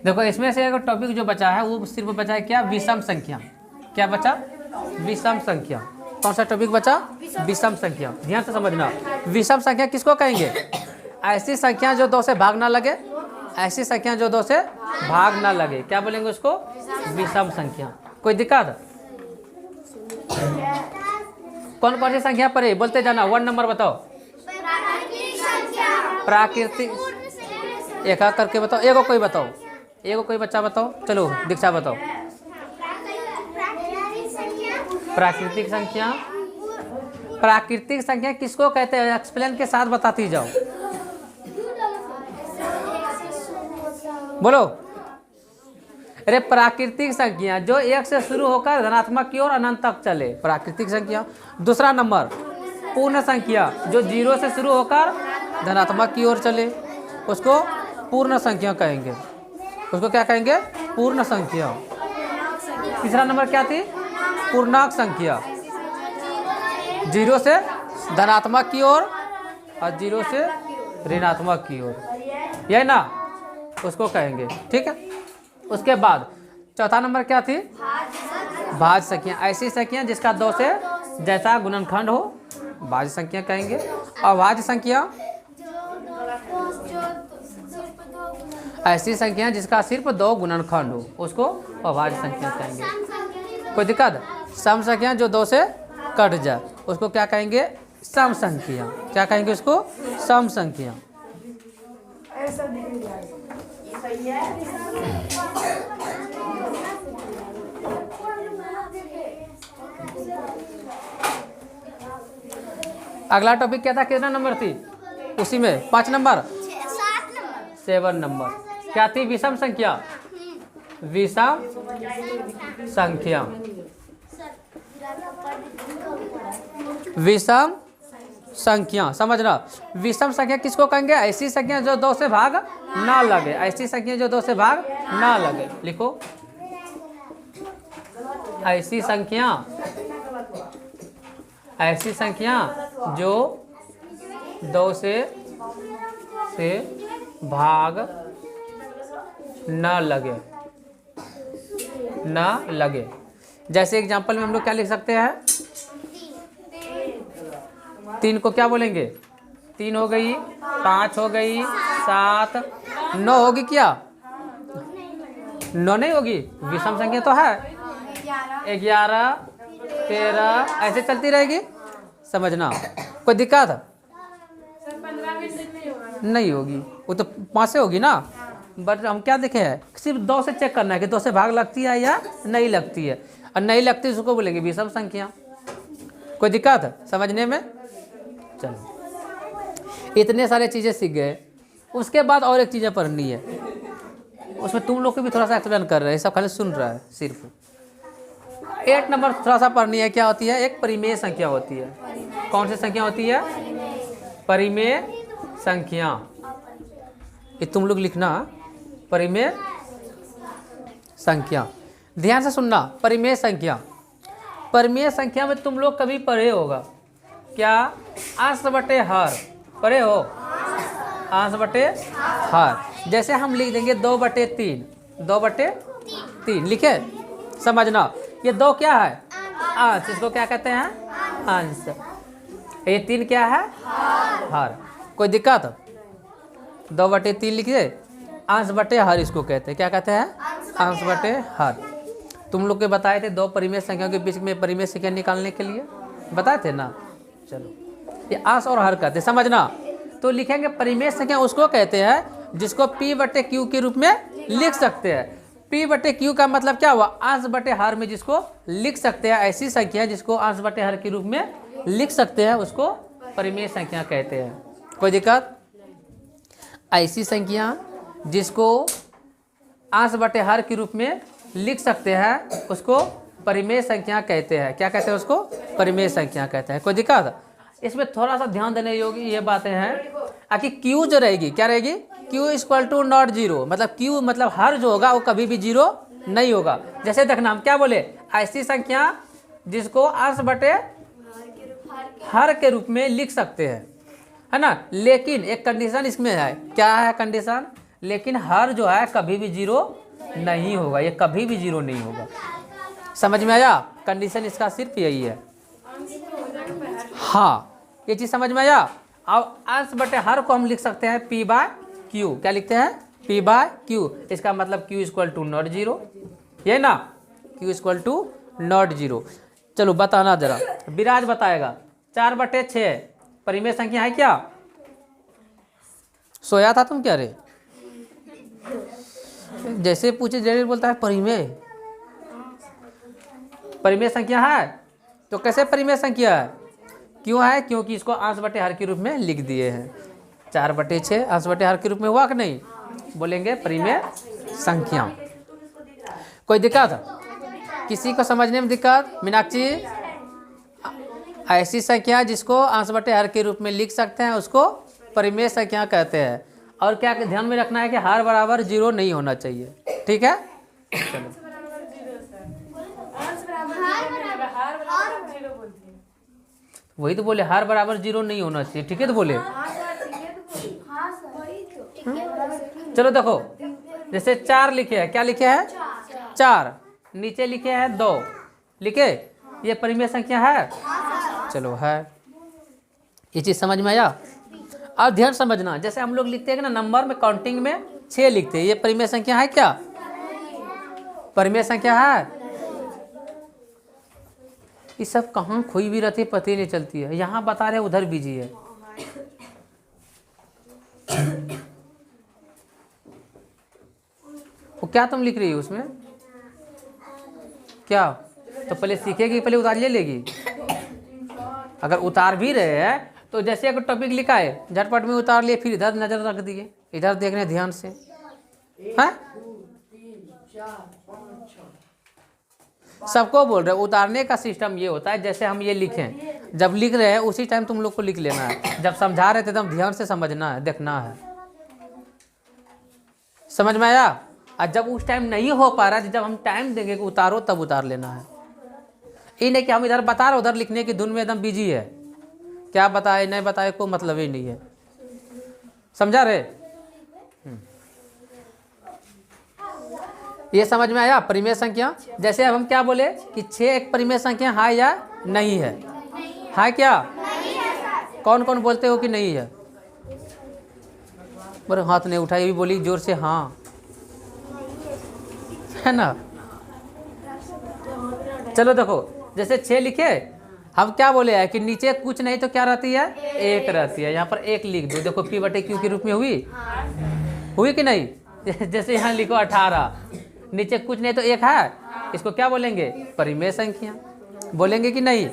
देखो इसमें से एक टॉपिक जो बचा है वो सिर्फ बचा है क्या, विषम संख्या। क्या बचा, विषम संख्या। कौन सा टॉपिक बचा, विषम संख्या। ध्यान से समझना, विषम संख्या किसको कहेंगे, ऐसी संख्या जो 2 से भाग ना लगे, ऐसी संख्या जो 2 से भाग ना लगे, क्या बोलेंगे उसको, विषम संख्या। कोई दिक्कत, कौन कौन सी संख्या पर है बोलते जाना। 1 नंबर बताओ, प्राकृतिक, एक करके बताओ, एगो कोई बताओ, एगो कोई बच्चा बताओ, चलो दीक्षा बताओ। प्राकृतिक संख्या, प्राकृतिक संख्या किसको कहते हैं, एक्सप्लेन के साथ बताती जाओ, बोलो। अरे प्राकृतिक संख्या जो 1 से शुरू होकर धनात्मक की ओर अनंत तक चले, प्राकृतिक संख्या। दूसरा नंबर पूर्ण संख्या जो 0 से शुरू होकर धनात्मक की ओर चले, उसको पूर्ण संख्या कहेंगे, उसको क्या कहेंगे, पूर्ण संख्या। तीसरा नंबर क्या थी, पूर्णांक संख्या, 0 से धनात्मक की ओर और 0 से ऋणात्मक की ओर, यही ना, उसको कहेंगे, ठीक है। उसके बाद चौथा नंबर क्या थी, भाज्य संख्या, ऐसी संख्या जिसका 2 से जैसा गुणनखंड हो, भाज्य संख्या कहेंगे। अभाज्य संख्या, ऐसी संख्या जिसका सिर्फ 2 गुणनखंड हो, उसको अभाज्य संख्या कहेंगे। कोई दिक्कत, सम संख्या जो 2 से कट जाए, उसको क्या कहेंगे, सम संख्या। क्या कहेंगे उसको, सम संख्या। अगला टॉपिक क्या था, कितना नंबर थी उसी में, 5 नंबर, 7 नंबर क्या थी, विषम संख्या, विषम संख्या, विषम संख्या। समझना, विषम संख्या किसको कहेंगे, ऐसी संख्या जो 2 से भाग ना लगे, ऐसी संख्या जो 2 से भाग ना लगे। लिखो, ऐसी संख्या, ऐसी संख्या जो 2 से भाग न लगे, न लगे। जैसे एग्जांपल में हम लोग क्या लिख सकते हैं, 3 को क्या बोलेंगे, 3 हो गई, 5 हो गई, 7, 9 होगी, क्या 9 नहीं होगी, विषम संख्या तो है, 11, 13 ऐसे चलती रहेगी। समझना, कोई दिक्कत नहीं होगी, वो तो 5 से होगी ना। बट हम क्या देखे हैं, सिर्फ 2 से चेक करना है कि 2 से भाग लगती है या नहीं लगती है, और नहीं लगती उसको बोलेंगे विषम संख्या। कोई दिक्कत समझने में। चलो, इतने सारे चीज़ें सीख गए। उसके बाद और एक चीज़ें पढ़नी है, उसमें तुम लोग को भी थोड़ा सा एक्सप्लेन कर रहे हैं, सब खाली सुन रहा है सिर्फ। 8 नंबर थोड़ा सा पढ़नी है, क्या होती है, एक परिमेय संख्या होती है। कौन सी संख्या होती है, परिमेय संख्या। ये तुम लोग लिखना, परिमेय संख्या। ध्यान से सुनना, परिमेय संख्या, परिमेय संख्या में तुम लोग कभी पढ़े होगा क्या, अंश बटे हर, पढ़े हो, अंश बटे हर। जैसे हम लिख देंगे 2/3, 2/3 लिखे। समझना, ये 2 क्या है, अंश, इसको क्या कहते हैं, अंश। ये 3 क्या है, हर। कोई दिक्कत, 2/3 लिखिए, अंश बटे हर इसको कहते हैं, क्या कहते हैं, अंश बटे हर। तुम लोग के बताए थे 2 परिमेय संख्याओं के बीच में परिमेय संख्या निकालने के लिए, बताए थे ना। चलो, ये अंश और हर कहते हैं, समझना। तो लिखेंगे परिमेय संख्या उसको कहते हैं जिसको P/Q के रूप में लिख सकते हैं। P/Q का मतलब क्या हुआ, अंश बटे हर में जिसको लिख सकते हैं, ऐसी संख्या जिसको अंश बटे हर के रूप में लिख सकते हैं उसको परिमेय संख्या कहते हैं। कोई दिक्कत, ऐसी संख्या जिसको अंश बटे हर के रूप में लिख सकते हैं उसको परिमेय संख्या कहते हैं। क्या कहते हैं उसको, परिमेय संख्या कहते हैं। कोई दिक्कत, इसमें थोड़ा सा ध्यान देने योग्य ये बातें हैं कि Q जो रहेगी, क्या रहेगी, Q = नॉट 0, मतलब Q मतलब हर जो होगा वो कभी भी 0 नहीं होगा। जैसे देखना, हम क्या बोले, ऐसी संख्या जिसको अंश बटे हर के रूप में लिख सकते हैं, है ना। लेकिन एक कंडीशन इसमें है, क्या है कंडीशन? लेकिन हर जो है कभी भी जीरो नहीं होगा, ये कभी भी जीरो नहीं होगा। समझ में आया? कंडीशन इसका सिर्फ यही है। हाँ, ये चीज समझ में आया। अब अंश बटे हर को हम लिख सकते हैं P बाय क्यू। क्या लिखते हैं? P by Q. इसका मतलब Q equal to not zero, ये ना, Q equal to not zero. चलो बताना जरा, विराज बताएगा। 4/6 परिमेय संख्या है क्या? सोया था तुम क्या रे? जैसे पूछे जैसे बोलता है परिमेय, परिमेय संख्या है। तो कैसे परिमेय संख्या है? क्यों है? क्योंकि इसको अंश बटे हर के रूप में लिख दिए हैं। 4/6 अंश बटे हर के रूप में हुआ कि नहीं? बोलेंगे परिमेय संख्या। कोई दिक्कत? किसी को समझने में दिक्कत? मीनाक्षी, ऐसी संख्या जिसको अंश बटे हर के रूप में लिख सकते हैं उसको परिमेय संख्या कहते हैं। और क्या ध्यान में रखना है कि हर बराबर जीरो नहीं होना चाहिए, ठीक है? चलो, वही तो बोले, हर बराबर जीरो नहीं होना चाहिए, ठीक है? तो बोले चलो देखो, जैसे 4 लिखे हैं, क्या लिखे हैं? 4, नीचे लिखे हैं 2, लिखे, ये परिमेय संख्या है? चलो है, ये चीज समझ में आया। अब ध्यान समझना, जैसे हम लोग लिखते हैं ना नंबर में, काउंटिंग में 6 लिखते हैं, ये परिमेय संख्या है क्या? परिमेय संख्या है? ये सब कहाँ खोई भी रहती है, पता ही नहीं चलती है। यहाँ बता रहे उधर बिजी है। वो क्या तुम लिख रही हो उसमें? क्या? तो पहले सीखेगी, पहले उतार ले लेगी। अगर उतार भी रहे हैं तो जैसे अगर टॉपिक लिखा है झटपट में उतार लिए, फिर इधर नजर रख दिए, इधर देखने ध्यान से, हैं? सबको बोल रहे, उतारने का सिस्टम ये होता है, जैसे हम ये लिखें, जब लिख रहे हैं उसी टाइम तुम लोग को लिख लेना है। जब समझा रहे थे एकदम ध्यान से समझना है, देखना है। समझ में आया? और जब उस टाइम नहीं हो पा रहा है, जब हम टाइम देंगे कि उतारो, तब उतार लेना है। ये नहीं कि हम इधर बता रहे उधर लिखने की धुन में एकदम बिजी है, क्या बताए नहीं बताए कोई मतलब ही नहीं है। समझा रहे? ये समझ में आया? परिमेय संख्या, जैसे अब हम क्या बोले कि 6 एक परिमेय संख्या है या नहीं है? है क्या? कौन कौन बोलते हो कि नहीं है? बोले हाथ नहीं उठाई, भी बोली जोर से हाँ, है ना। चलो देखो, जैसे 6 लिखे, हम क्या बोले हैं कि नीचे कुछ नहीं तो क्या रहती है? 1 रहती है। यहाँ पर 1 लिख दो, देखो P बटे Q के रूप में हुई कि नहीं? जैसे यहाँ लिखो 18, नीचे कुछ नहीं तो 1 है, इसको क्या बोलेंगे? परिमेय संख्या। बोलेंगे कि नहीं?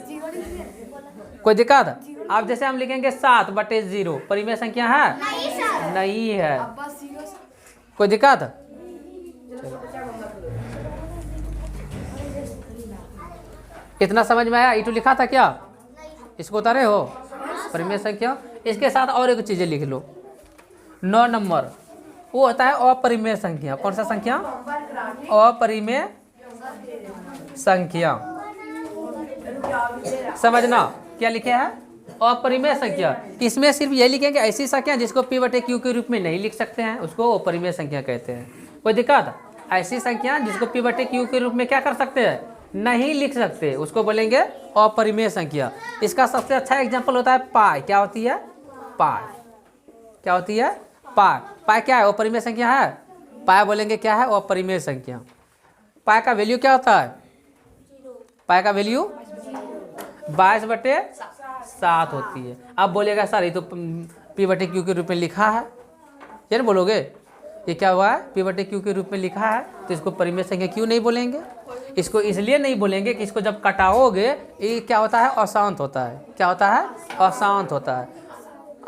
कोई दिक्कत? अब जैसे हम लिखेंगे 7/0, परिमेय संख्या है? नहीं है। कोई दिक्कत? इतना समझ में आया? ईटू लिखा था क्या? इसको उतारे हो? परिमेय संख्या। इसके साथ और एक चीजें लिख लो। 9 नंबर वो होता है अपरिमेय संख्या। कौन सा संख्या? अपरिमेय संख्या। समझना क्या लिखे हैं? अपरिमेय संख्या। किसमें सिर्फ ये लिखेंगे ऐसी संख्या जिसको P बटे Q के रूप में नहीं लिख सकते हैं, उसको अपरिमेय संख्या कहते हैं। कोई दिक्कत? ऐसी संख्या जिसको P बटे Q के रूप में क्या कर सकते हैं? नहीं लिख सकते, उसको बोलेंगे अपरिमेय संख्या। इसका सबसे अच्छा एग्जांपल होता है पाई। क्या होती है? पाई। क्या होती है? पाई। पाई क्या है? अपरिमेय संख्या है। पाई बोलेंगे क्या है? अपरिमेय संख्या। पाई का वैल्यू क्या होता है? पाई का वैल्यू 22/7 होती है। अब बोलेगा सर ये तो P बटे Q के रूप में लिखा है, ये नहीं बोलोगे? ये क्या हुआ है? P बटे Q के रूप में लिखा है, तो इसको परिमेय संख्या क्यों नहीं बोलेंगे? इसको इसलिए नहीं बोलेंगे कि इसको जब कटाओगे ये क्या होता है? अशांत होता है। क्या होता है? अशांत होता है।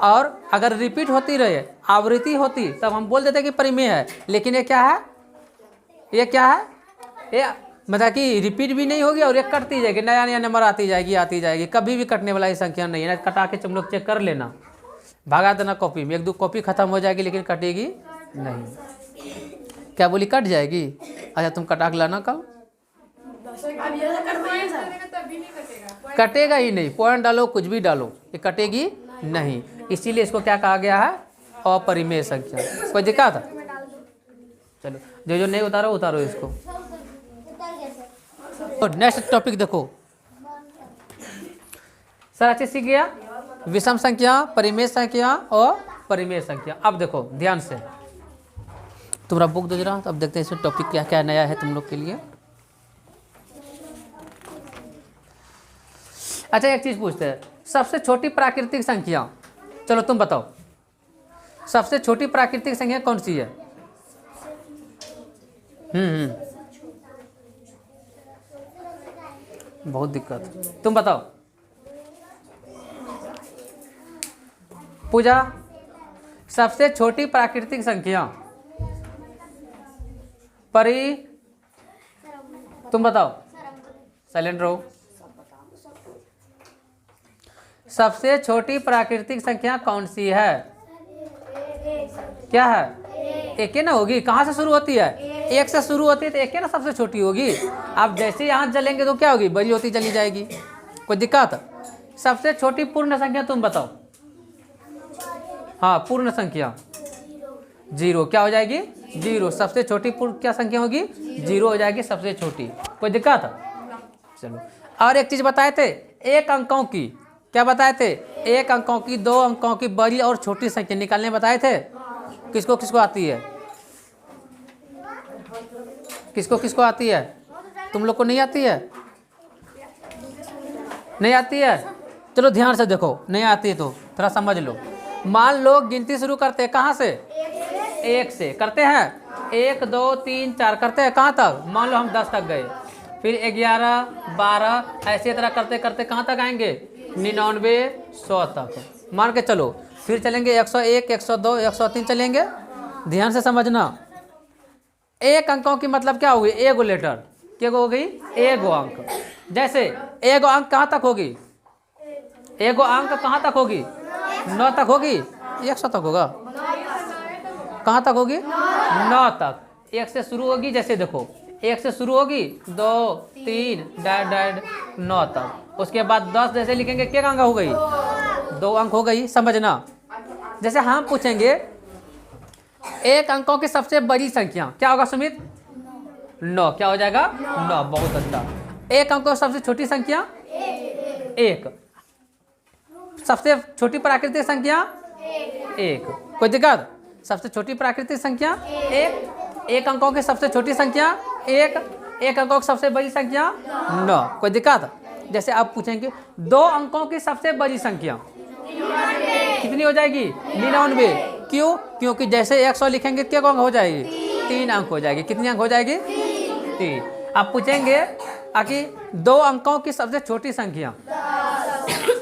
और अगर रिपीट होती रहे, आवृत्ति होती, तब हम बोल देते कि परिमेय है। लेकिन ये क्या है? ये क्या है? ये मतलब कि रिपीट भी नहीं होगी और ये कटती जाएगी, नया नया नंबर आती जाएगी। कभी भी कटने वाला ये संख्या नहीं है। कटा के तुम लोग चेक कर लेना, भागा देना कॉपी में, 1-2 कॉपी खत्म हो जाएगी लेकिन कटेगी नहीं। क्या बोली? कट जाएगी? अच्छा तुम कटा के लाना कल। कटेगा ही नहीं, पॉइंट डालो कुछ भी डालो ये कटेगी नहीं, इसीलिए इसको क्या कहा गया है, अपरिमेय संख्या। कोई दिक्कत? चलो जो नहीं उतारो उतारो इसको। तो नेक्स्ट टॉपिक देखो सर, अच्छे सीख गया, विषम संख्या, परिमेय संख्या और परिमेय संख्या। अब देखो ध्यान से, तुम्हारा बुक दे रहा, तो अब देखते हैं इसमें टॉपिक क्या क्या नया है तुम लोग के लिए। अच्छा एक चीज पूछते हैं, सबसे छोटी प्राकृतिक संख्या, चलो तुम बताओ सबसे छोटी प्राकृतिक संख्या कौन सी है? बहुत दिक्कत, तुम बताओ। पूजा, सबसे छोटी प्राकृतिक संख्या। परी, तुम बताओ, साइलेंट रहो। सबसे छोटी प्राकृतिक संख्या कौन सी है? क्या है? एक ना होगी, कहाँ से शुरू होती है? एक से शुरू होती है, तो एक ना सबसे छोटी होगी। अब जैसे यहाँ चलेंगे तो क्या होगी, बड़ी होती चली जाएगी। कोई दिक्कत? सबसे छोटी पूर्ण संख्या तुम बताओ। हाँ पूर्ण संख्या 0, क्या हो जाएगी? 0। सबसे छोटी पूर्ण क्या संख्या होगी? 0 हो जाएगी सबसे छोटी। कोई दिक्कत? चलो और एक चीज बताए थे, एक अंकों की, क्या बताए थे? एक अंकों की, 2 अंकों की बड़ी और छोटी संख्या निकालने बताए थे। किसको किसको आती है? किसको किसको आती है? तुम लोग को नहीं आती है? नहीं आती है? चलो ध्यान से देखो, नहीं आती है तो थोड़ा समझ लो। मान लो गिनती शुरू करते हैं कहाँ से? 1 से करते हैं, 1 2 3 4 करते हैं, कहाँ तक? मान लो हम 10 तक गए, फिर 11 12 ऐसे तरह करते करते कहाँ तक आएंगे? 99 100 तक मान के चलो। फिर चलेंगे 101 102 103 चलेंगे। ध्यान से समझना, एक अंकों की मतलब क्या होगी? एगो लेटर, क्या हो गई? एगो अंक। जैसे एगो अंक कहाँ तक होगी? एगो अंक कहाँ तक होगी? 9 तक होगी? 100 तक होगा? कहाँ तक होगी? 9 तक। 1 से शुरू होगी, जैसे देखो 1 से शुरू होगी, 2 3 डैड 9 तक। उसके बाद 10 जैसे लिखेंगे, क्या अंक हो गई? 2 अंक हो गई। समझना, जैसे हम पूछेंगे एक अंकों की सबसे बड़ी संख्या, क्या होगा सुमित? 9। क्या हो जाएगा? 9। बहुत अच्छा। एक अंकों की सबसे छोटी संख्या? 1। सबसे छोटी प्राकृतिक संख्या? 1। कोई दिक्कत? सबसे छोटी प्राकृतिक संख्या 1। एक अंकों की सबसे छोटी संख्या 1। एक अंकों की सबसे बड़ी संख्या 9। कोई दिक्कत? जैसे आप पूछेंगे 2 अंकों की सबसे बड़ी संख्या कितनी हो जाएगी? 99। क्यों? क्योंकि जैसे 100 लिखेंगे क्या अंक हो जाएगी? 3 अंक हो जाएगी। कितनी अंक हो जाएगी? 3। आप पूछेंगे कि 2 अंकों की सबसे छोटी संख्या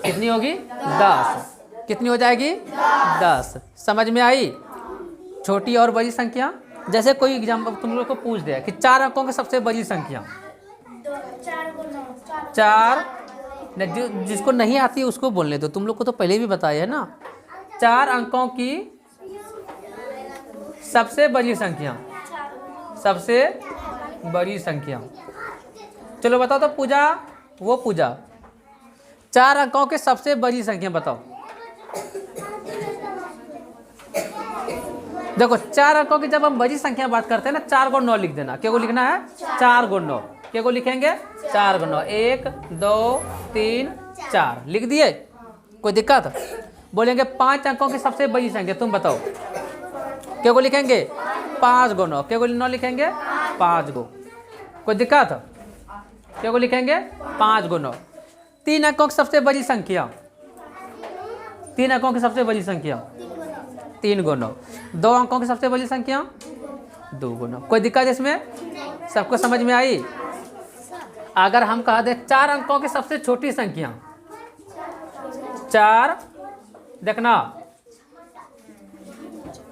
कितनी होगी? 10। कितनी हो जाएगी? 10। समझ में आई? छोटी और बड़ी संख्या। जैसे कोई एग्जाम्पल तुम लोग को पूछ दिया कि 4 अंकों की सबसे बड़ी संख्या, 4 जिसको नहीं आती है उसको बोलने दो, तुम लोग को तो पहले भी बताया है ना। 4 अंकों की सबसे बड़ी संख्या, सबसे बड़ी संख्या। चलो बताओ तो पूजा, वो पूजा 4 अंकों की सबसे बड़ी संख्या बताओ। देखो 4 अंकों की जब हम बड़ी संख्या बात करते हैं ना, 4 को 9 लिख देना। क्या को लिखना है? 4 को 9। क्या को लिखेंगे? 4 को 9। 1 2 3 4 लिख दिए। कोई दिक्कत? बोलेंगे 5 अंकों की सबसे बड़ी संख्या, तुम बताओ। क्या को लिखेंगे? 5 को 9। क्या को 9 लिखेंगे? 5 को। कोई दिक्कत? क्या को लिखेंगे? 5 को 9। 3 अंकों की सबसे बड़ी संख्या, 3 अंकों की सबसे बड़ी संख्या 3 को 9। 2 अंकों की सबसे बड़ी संख्या 2 को 9। कोई दिक्कत इसमें? सबको समझ में आई? अगर हम कहा दे 4 अंकों की सबसे छोटी संख्या, 4 देखना,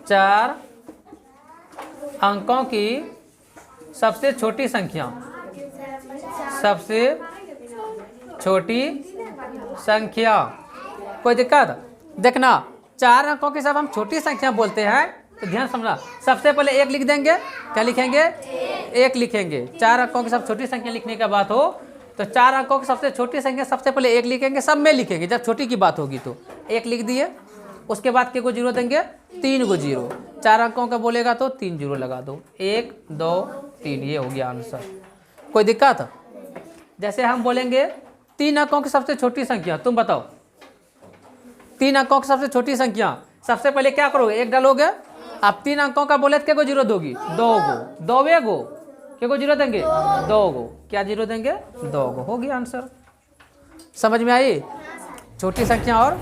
4 अंकों की सबसे छोटी संख्या, सबसे छोटी संख्या। कोई दिक्कत? देखना 4 अंकों की सब हम छोटी संख्या बोलते हैं तो ध्यान समझना, सबसे पहले 1 लिख देंगे। क्या लिखेंगे? 1 लिखेंगे। 4 अंकों की सब छोटी संख्या लिखने का बात हो तो 4 अंकों की सबसे छोटी संख्या सबसे पहले 1 लिखेंगे, सब में लिखेंगे जब छोटी की बात होगी तो 1 लिख दिए। उसके बाद के को जीरो देंगे, 3 को जीरो। 4 अंकों का बोलेगा तो 3 जीरो लगा दो, 1 2 3, ये हो गया आंसर। कोई दिक्कत? जैसे हम बोलेंगे 3 अंकों की सबसे छोटी संख्या, तुम बताओ 3 अंकों की सबसे छोटी संख्या, सबसे पहले क्या करोगे, 1 डालोगे। अब 3 अंकों का बोले तो क्या जीरो दोगी, 2 गो, 2 गो क्या को जीरो देंगे, 2 गो, क्या जीरो देंगे, 2 गो, हो गया आंसर। समझ में आई? छोटी संख्या और